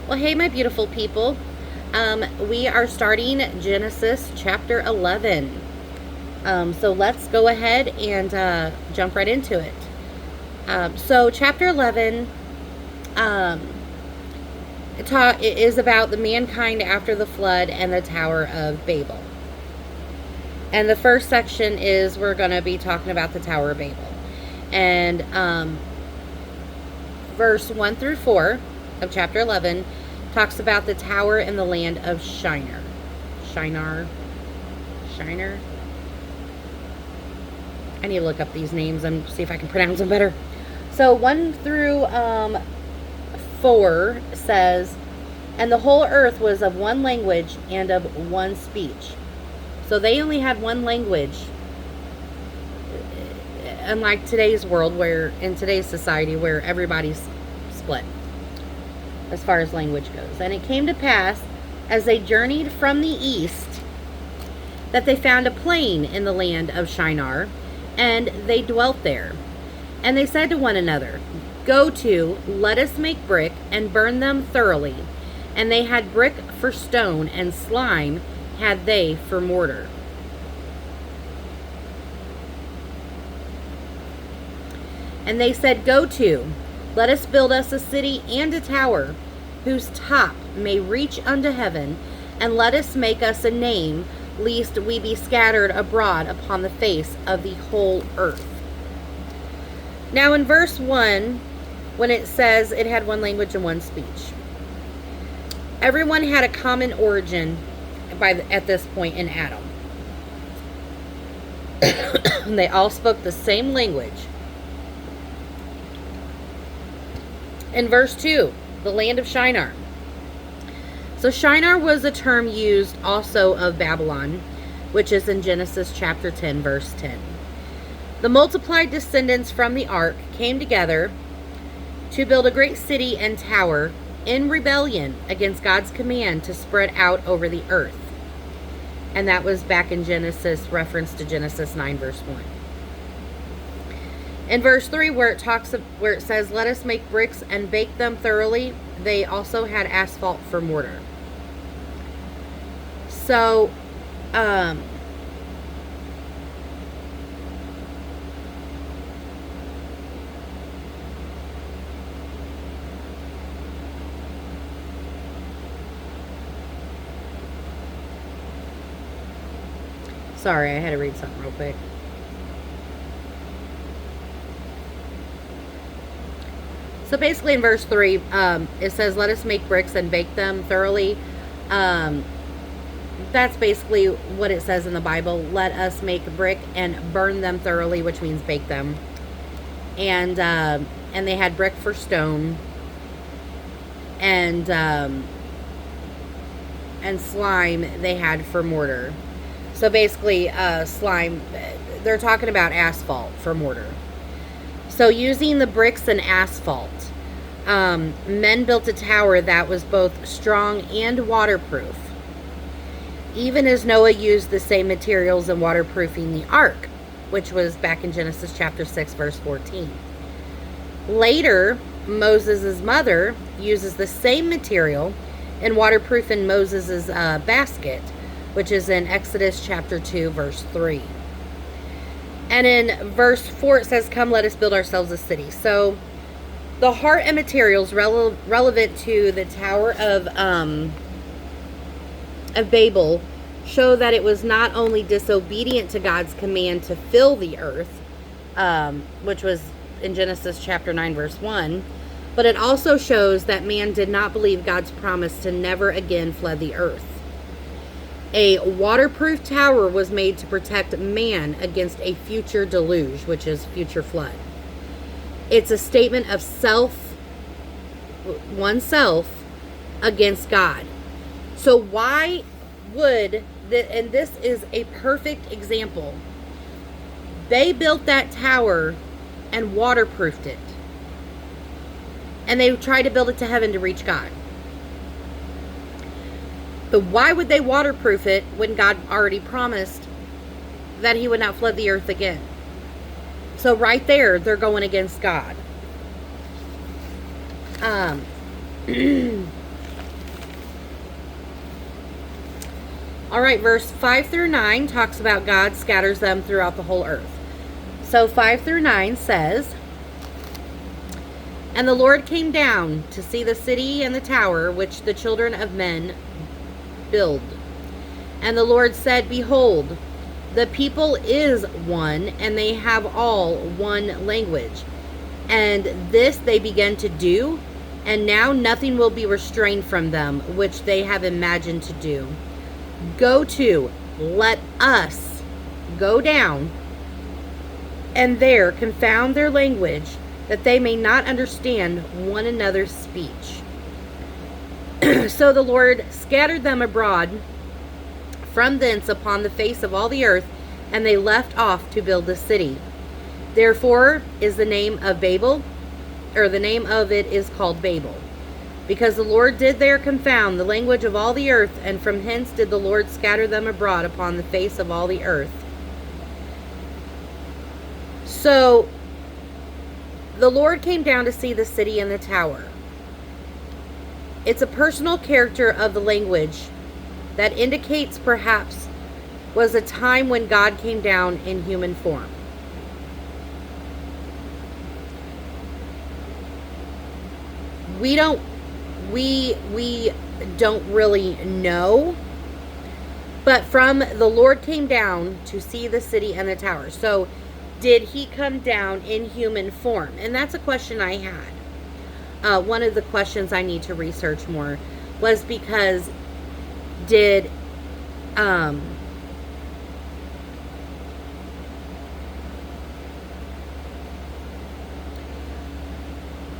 Well, hey, my beautiful people. We are starting Genesis chapter 11. So let's go ahead and jump right into it. So, chapter 11 it is about the mankind after the flood and the Tower of Babel. And the first section is we're going to be talking about the Tower of Babel. And verse 1 through 4 of chapter 11 talks about the tower in the land of Shinar. Shinar. I need to look up these names and see if I can pronounce them better. So 1 through 4 says, and the whole earth was of one language and of one speech. So they only had one language, unlike today's world, where in today's society where everybody's split as far as language goes. And it came to pass, as they journeyed from the east, that they found a plain in the land of Shinar, and they dwelt there. And they said to one another, go to, let us make brick, and burn them thoroughly. And they had brick for stone, and slime had they for mortar. And they said, go to, let us build us a city and a tower, whose top may reach unto heaven, and let us make us a name, lest we be scattered abroad upon the face of the whole earth. Now in verse 1, when it says it had one language and one speech, everyone had a common origin at this point in Adam. They all spoke the same language. In verse 2, the land of Shinar. So Shinar was a term used also of Babylon, which is in Genesis chapter 10, verse 10. The multiplied descendants from the ark came together to build a great city and tower in rebellion against God's command to spread out over the earth. And that was back in Genesis, reference to Genesis 9, verse 1. In verse 3, where it says, let us make bricks and bake them thoroughly, they also had asphalt for mortar. So, sorry, I had to read something real quick. So basically in verse 3, it says, let us make bricks and bake them thoroughly. That's basically what it says in the Bible. Let us make brick and burn them thoroughly, which means bake them. And they had brick for stone. And slime they had for mortar. So basically, slime, they're talking about asphalt for mortar. So using the bricks and asphalt, men built a tower that was both strong and waterproof, even as Noah used the same materials in waterproofing the ark, which was back in Genesis chapter 6, verse 14. Later, Moses' mother uses the same material in waterproofing Moses' basket, which is in Exodus chapter 2, verse 3. And in verse 4, it says, come, let us build ourselves a city. So the heart and materials relevant to the Tower of Babel show that it was not only disobedient to God's command to fill the earth, which was in Genesis chapter 9, verse 1, but it also shows that man did not believe God's promise to never again flood the earth. A waterproof tower was made to protect man against a future deluge, which is future flood. It's a statement of oneself against God. So why would, and this is a perfect example, they built that tower and waterproofed it. And they tried to build it to heaven to reach God. But why would they waterproof it when God already promised that he would not flood the earth again? So right there, they're going against God. All right, verse 5 through 9 talks about God scatters them throughout the whole earth. So 5 through 9 says, "And the Lord came down to see the city and the tower which the children of men build. And the Lord said, Behold, the people is one, and they have all one language. And this they began to do, and now nothing will be restrained from them, which they have imagined to do. Go to, let us go down, and there confound their language, that they may not understand one another's speech." So the Lord scattered them abroad from thence upon the face of all the earth, and they left off to build the city. Therefore is the name of Babel, or the name of it is called Babel, because the Lord did there confound the language of all the earth, and from hence did the Lord scatter them abroad upon the face of all the earth. So the Lord came down to see the city and the tower. It's a personal character of the language that indicates perhaps was a time when God came down in human form. We don't really know, but from the Lord came down to see the city and the tower. So did he come down in human form? And that's a question I had. One of the questions I need to research more was because did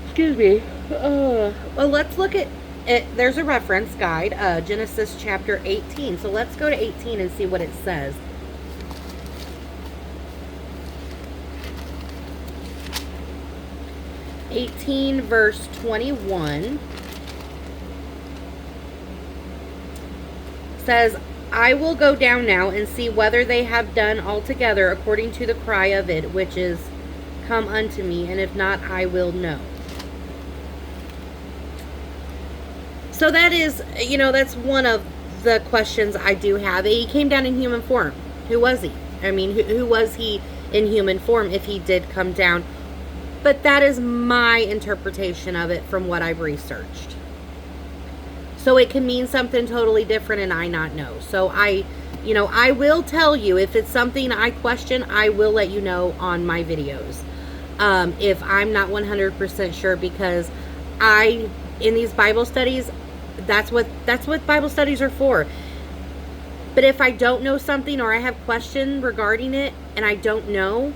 excuse me. Well, let's look at it. There's a reference guide, Genesis chapter 18. So let's go to 18 and see what it says. Verse 21 says, "I will go down now and see whether they have done altogether according to the cry of it which is come unto me, and if not, I will know." So that is, that's one of the questions I do have. He came down in human form. Who was he? I mean, who was he in human form if he did come down? But that is my interpretation of it from what I've researched. So it can mean something totally different and I not know. So I will tell you if it's something I question, I will let you know on my videos. If I'm not 100% sure, because in these Bible studies, that's what Bible studies are for. But if I don't know something or I have question regarding it and I don't know,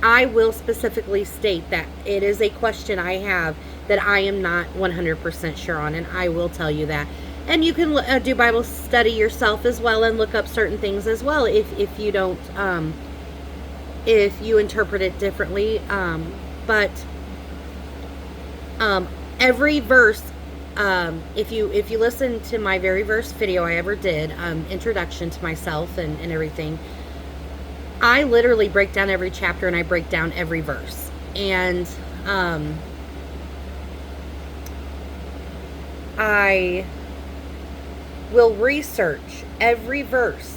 I will specifically state that it is a question I have that I am not 100% sure on, and I will tell you that. And you can do Bible study yourself as well and look up certain things as well if you don't, if you interpret it differently. But every verse, if you listen to my very first video I ever did, introduction to myself and everything, I literally break down every chapter and I break down every verse. And I will research every verse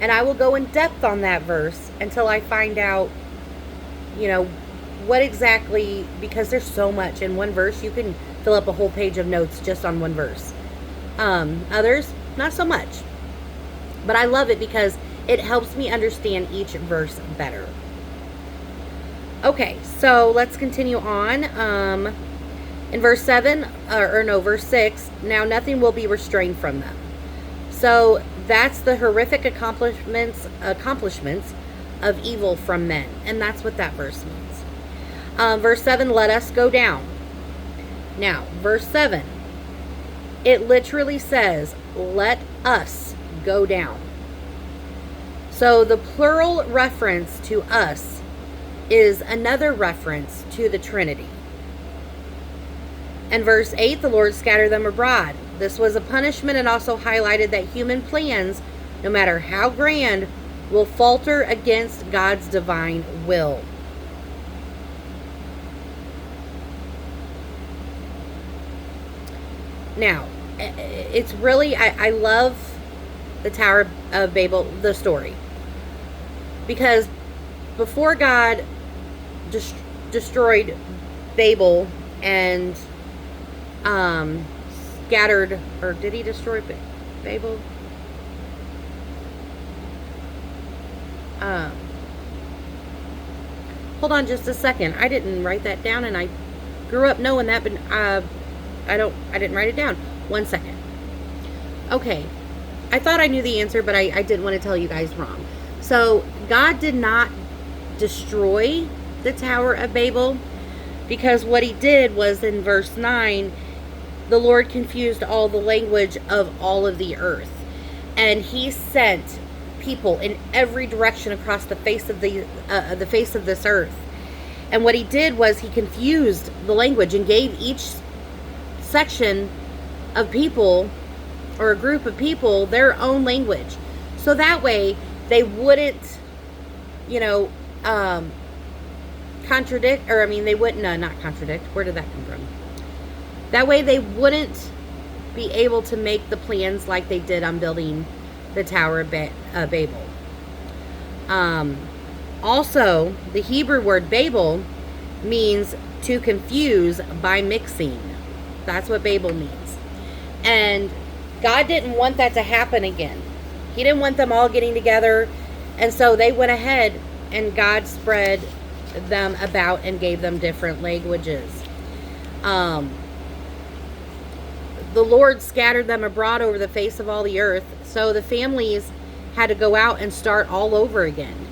and I will go in depth on that verse until I find out, what exactly, because there's so much in one verse. You can fill up a whole page of notes just on one verse. Others, not so much. But I love it because it helps me understand each verse better. Okay, so let's continue on. In verse 7, verse 6, "Now nothing will be restrained from them." So that's the horrific accomplishments of evil from men. And that's what that verse means. Verse 7, "Let us go down." Now, verse 7, it literally says, "Let us go down." So the plural reference to us is another reference to the Trinity. And verse 8, "The Lord scattered them abroad." This was a punishment and also highlighted that human plans, no matter how grand, will falter against God's divine will. Now, it's really, I love the Tower of Babel, the story. Because before God destroyed Babel and scattered, or did he destroy Babel? Hold on just a second. I didn't write that down, and I grew up knowing that, but I didn't write it down. 1 second. Okay. I thought I knew the answer, but I didn't want to tell you guys wrong. So God did not destroy the Tower of Babel, because what he did was, in verse 9, the Lord confused all the language of all of the earth, and he sent people in every direction across the face of the face of this earth. And what he did was he confused the language and gave each section of people, or a group of people, their own language, so that way they wouldn't, contradict, or they wouldn't, not contradict, where did that come from? That way they wouldn't be able to make the plans like they did on building the Tower of Babel. Also, the Hebrew word Babel means to confuse by mixing. That's what Babel means. And God didn't want that to happen again. He didn't want them all getting together. And so they went ahead and God spread them about and gave them different languages. The Lord scattered them abroad over the face of all the earth. So the families had to go out and start all over again.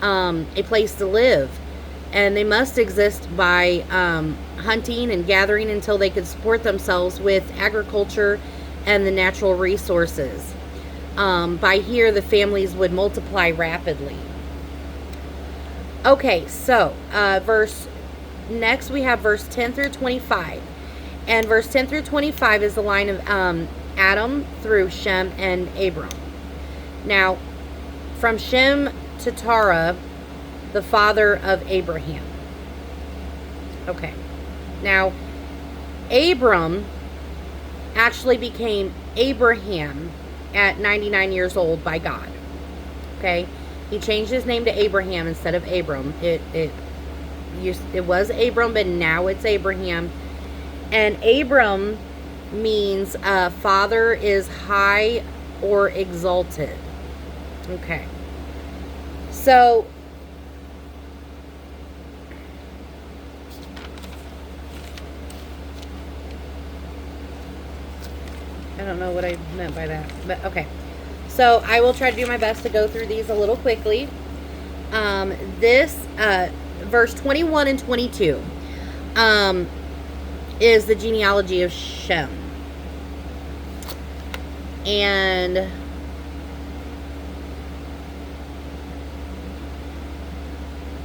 A place to live. And they must exist by hunting and gathering until they could support themselves with agriculture and the natural resources. By here, the families would multiply rapidly. Okay, so next we have verse 10 through 25. And verse 10 through 25 is the line of Adam through Shem and Abram. Now, from Shem to Terah, the father of Abraham. Okay. Now, Abram actually became Abraham at 99 years old by God. Okay? He changed his name to Abraham instead of Abram. It was Abram, but now it's Abraham. And Abram means father is high or exalted. Okay. So, I don't know what I meant by that, but okay. So I will try to do my best to go through these a little quickly. Verse 21 and 22 is the genealogy of Shem. And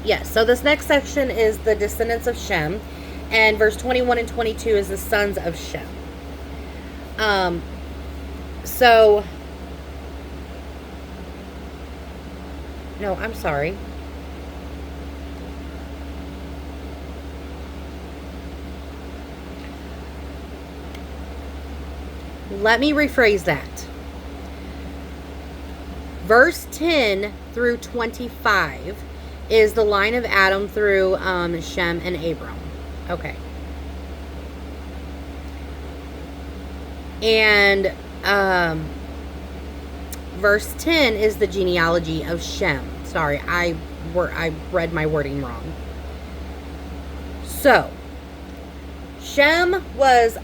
yes, so this next section is the descendants of Shem, and verse 21 and 22 is the sons of Shem. No, I'm sorry. Let me rephrase that. Verse 10 through 25 is the line of Adam through Shem and Abram. Okay. And verse 10 is the genealogy of Shem. Sorry, I read my wording wrong. So, Shem was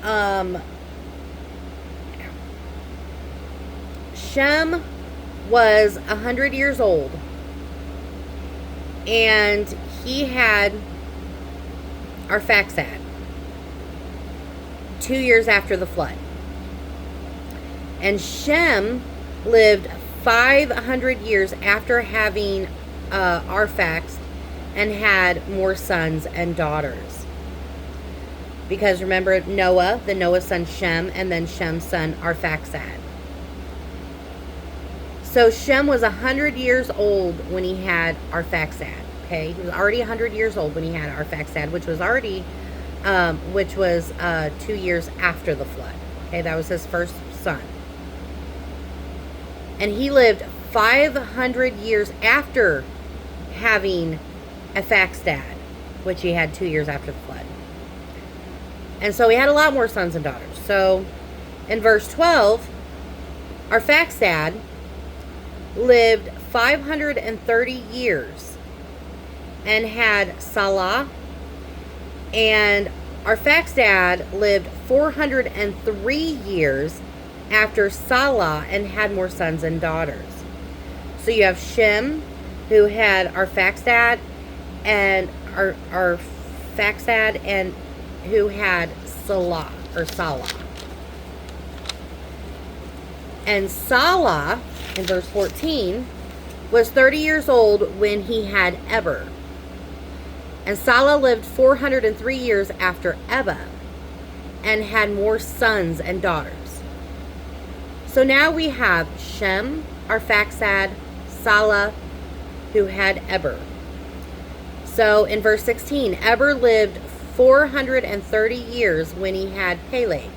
100 years old, and he had Arphaxad 2 years after the flood. And Shem lived 500 years after having Arphaxad, and had more sons and daughters. Because remember Noah's son Shem, and then Shem's son Arphaxad. So Shem was 100 years old when he had Arphaxad. Okay, he was already 100 years old when he had Arphaxad, which was 2 years after the flood. Okay, that was his first son. And he lived 500 years after having Arphaxad, which he had 2 years after the flood. And so he had a lot more sons and daughters. So in verse 12, Arphaxad lived 530 years and had Salah. And Arphaxad lived 403 years after Salah and had more sons and daughters. So you have Shem, who had Arphaxad, and Arphaxad, and who had Salah. And Salah, in verse 14, was 30 years old when he had Eber. And Salah lived 403 years after Eber and had more sons and daughters. So now we have Shem, Arphaxad, Salah, who had Eber. So in verse 16, Eber lived 430 years when he had Peleg.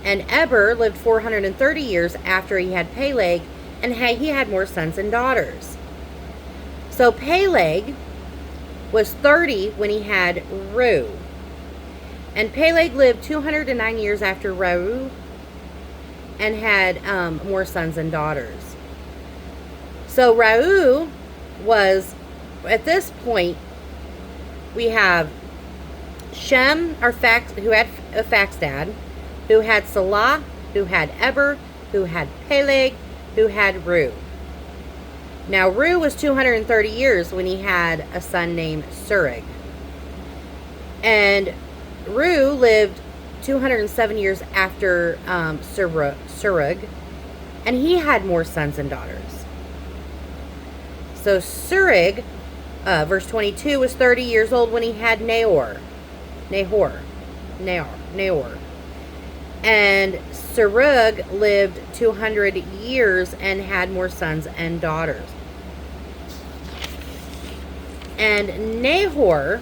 And Eber lived 430 years after he had Peleg, and he had more sons and daughters. So Peleg was 30 when he had Reu. And Peleg lived 209 years after Reu and had more sons and daughters. So Reu was, at this point, we have Shem, who had Arphaxad, who had Salah, who had Eber, who had Peleg, who had Reu. Now, Reu was 230 years when he had a son named Serug. And Reu lived 207 years after Serug, and he had more sons and daughters. So Serug, verse 22, was 30 years old when he had Nahor. And Serug lived 200 years and had more sons and daughters. And Nahor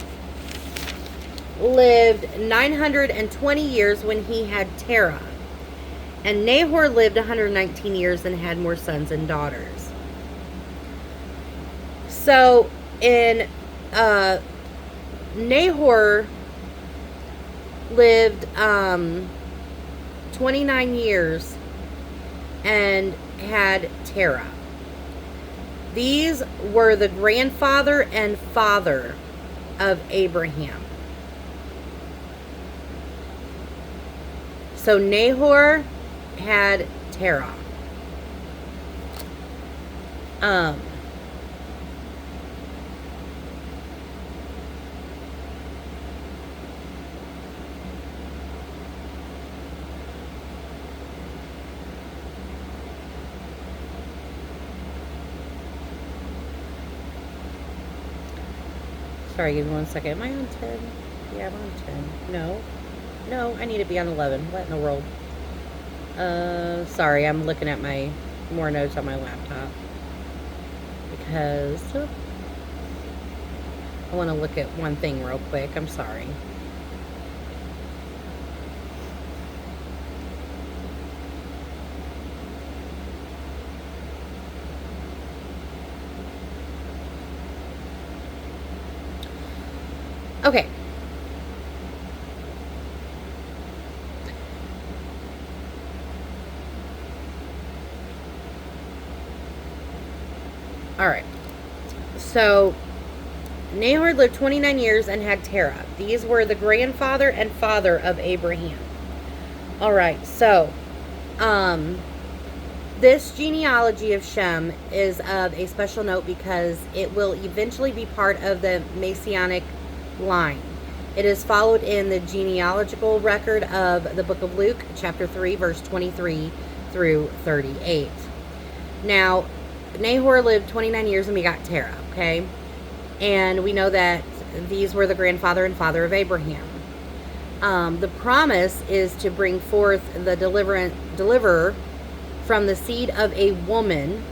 lived 920 years when he had Terah. And Nahor lived 119 years and had more sons and daughters. So in Nahor lived 29 years and had Terah. These were the grandfather and father of Abraham. So Nahor had Terah. Sorry, give me 1 second. Am I on 10? Yeah, I'm on 10. No, I need to be on 11. What in the world? Sorry, I'm looking at my more notes on my laptop. Because I want to look at one thing real quick. I'm sorry. Okay. All right. So Nahor lived 29 years and had Terah. These were the grandfather and father of Abraham. All right. So this genealogy of Shem is of a special note because it will eventually be part of the Messianic line. It is followed in the genealogical record of the book of Luke, chapter 3, verse 23 through 38. Now, Nahor lived 29 years and we got Terah, okay? And we know that these were the grandfather and father of Abraham. The promise is to bring forth the deliverer from the seed of a woman,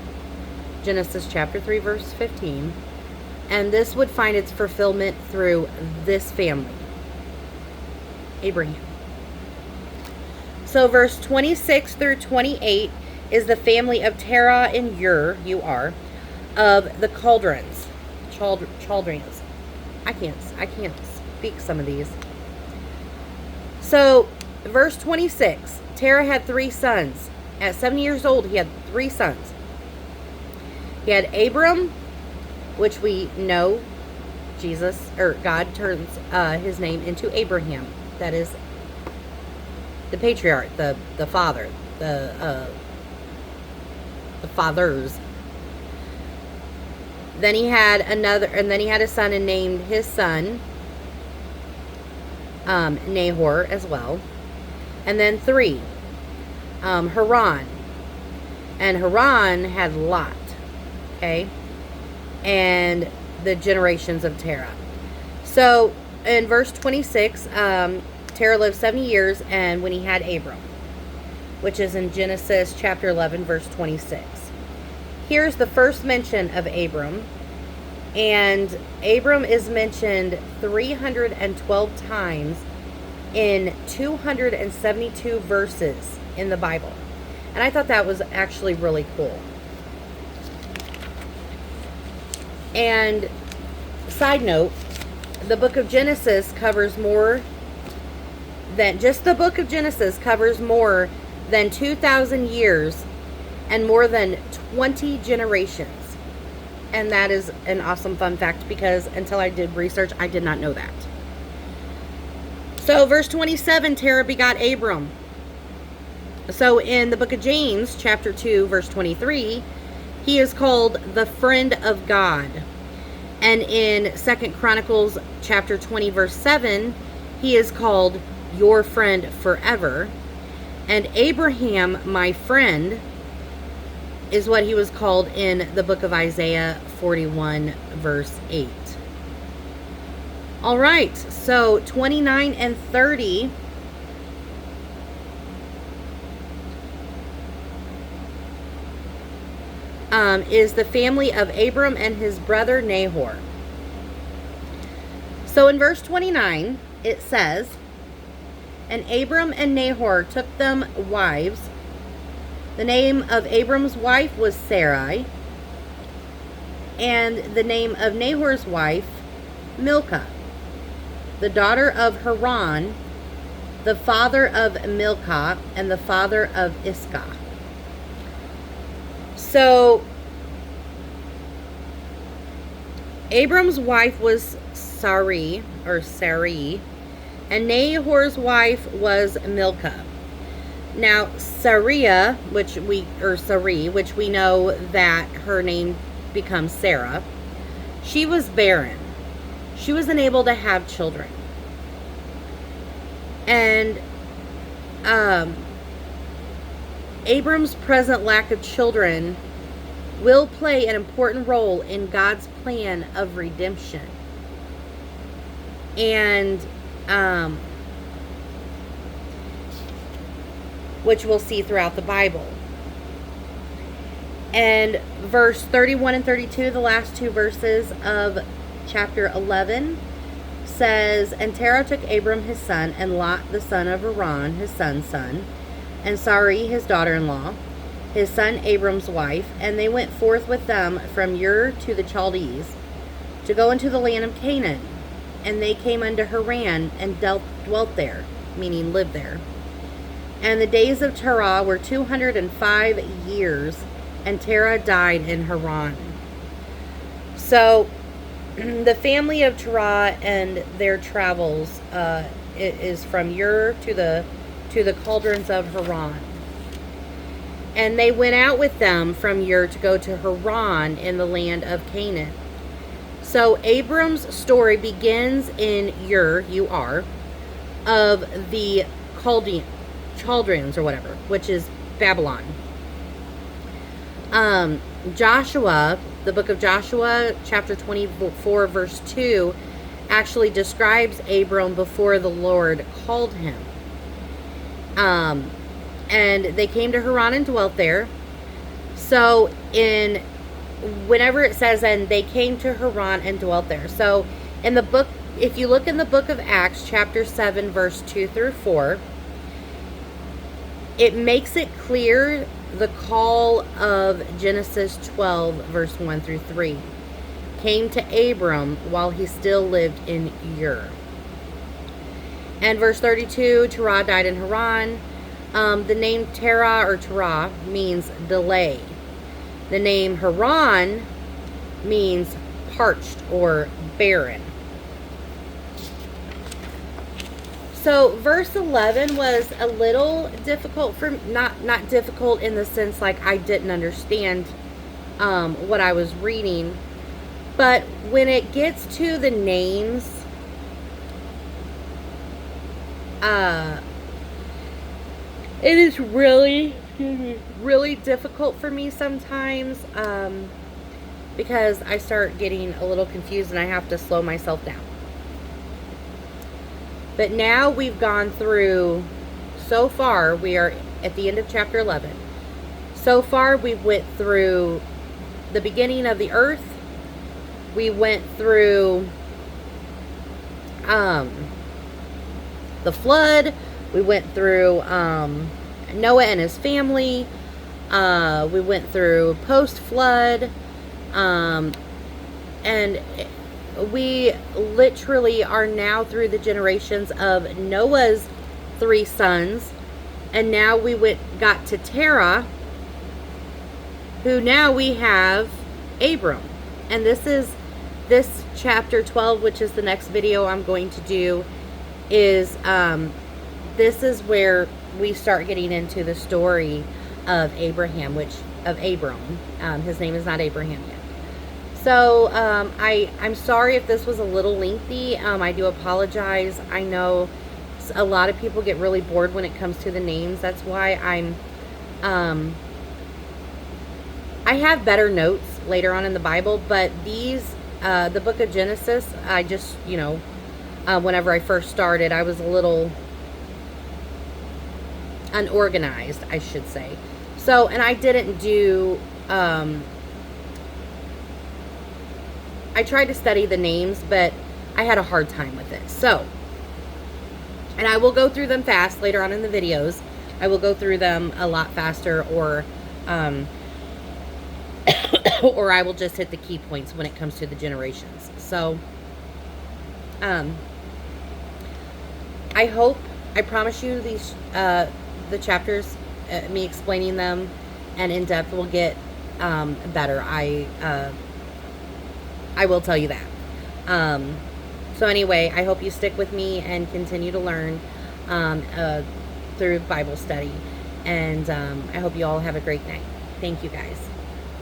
Genesis chapter 3, verse 15. And this would find its fulfillment through this family, Abraham. So verse 26 through 28 is the family of Terah and Ur, U-R, of the Chaldeans. Chaldeans. I can't speak some of these. So, verse 26, Terah had 3 sons. At 70 years old, he had 3 sons. He had Abram, which we know God turns his name into Abraham. That is the patriarch, the father, the fathers. Then he had a son and named his son Nahor as well. And then 3, Haran. And Haran had Lot. Okay? And the generations of Terah. So, in verse 26, Terah lived 70 years and when he had Abram, which is in Genesis chapter 11, verse 26. Here's the first mention of Abram. And Abram is mentioned 312 times in 272 verses in the Bible. And I thought that was actually really cool. And side note, the book of Genesis covers more than 2,000 years and more than 20 generations. And that is an awesome fun fact because until I did research, I did not know that. So verse 27, Terah begot Abram. So in the book of James, chapter 2, verse 23, he is called the friend of God. And in 2 Chronicles chapter 20, verse 7, he is called your friend forever. And Abraham, my friend, is what he was called in the book of Isaiah 41, verse 8. All right, so 29 and 30. Is the family of Abram and his brother Nahor. So in verse 29, it says, and Abram and Nahor took them wives. The name of Abram's wife was Sarai, and the name of Nahor's wife, Milcah, the daughter of Haran, the father of Milcah, and the father of Iscah. So, Abram's wife was Sarai, and Nahor's wife was Milcah. Now, Sarai, which we know that her name becomes Sarah, she was barren. She was unable to have children. And Abram's present lack of children will play an important role in God's plan of redemption. And which we'll see throughout the Bible. And verse 31 and 32, the last 2 verses of chapter 11, says, and Terah took Abram his son, and Lot the son of Haran, his son's son, and Sarai his daughter-in-law, his son Abram's wife, and they went forth with them from Ur to the Chaldees, to go into the land of Canaan. And they came unto Haran, and dwelt there, meaning lived there. And the days of Terah were 205 years, and Terah died in Haran. So, the family of Terah and their travels is from Ur to the cauldrons of Haran. And they went out with them from Ur to go to Haran in the land of Canaan. So Abram's story begins in Ur, U-R, of the Chaldeans or whatever, which is Babylon. Joshua, the book of Joshua, chapter 24, verse 2, actually describes Abram before the Lord called him. And they came to Haran and dwelt there. So whenever it says, and they came to Haran and dwelt there. So in the book, if you look in the book of Acts, chapter 7, verse 2 through 4, it makes it clear the call of Genesis 12, verse 1 through 3, came to Abram while he still lived in Ur. And verse 32, Terah died in Haran. The name Terah or Terah means delay. The name Haran means parched or barren. So verse 11 was a little difficult for not difficult in the sense like I didn't understand what I was reading, but when it gets to the names, it is really difficult for me sometimes because I start getting a little confused and I have to slow myself down. But now we've gone through, so far, we are at the end of chapter 11. So far, we went through the beginning of the earth. We went through the flood. We went through Noah and his family. We went through post-flood. And we literally are now through the generations of Noah's 3 sons, and now we got to Terah, who now we have Abram. And this chapter 12, which is the next video I'm going to do, is this is where we start getting into the story of Abram. His name is not Abraham yet. So, I'm sorry if this was a little lengthy. I do apologize. I know a lot of people get really bored when it comes to the names. That's why I have better notes later on in the Bible, but the book of Genesis, I just, whenever I first started, I was a little unorganized, I should say. So, and I didn't do, I tried to study the names, but I had a hard time with it. So, and I will go through them fast later on in the videos. I will go through them a lot faster, or or I will just hit the key points when it comes to the generations. So, I promise you these, the chapters, me explaining them and in depth will get better. I will tell you that. So anyway, I hope you stick with me and continue to learn through Bible study. And I hope you all have a great night. Thank you, guys.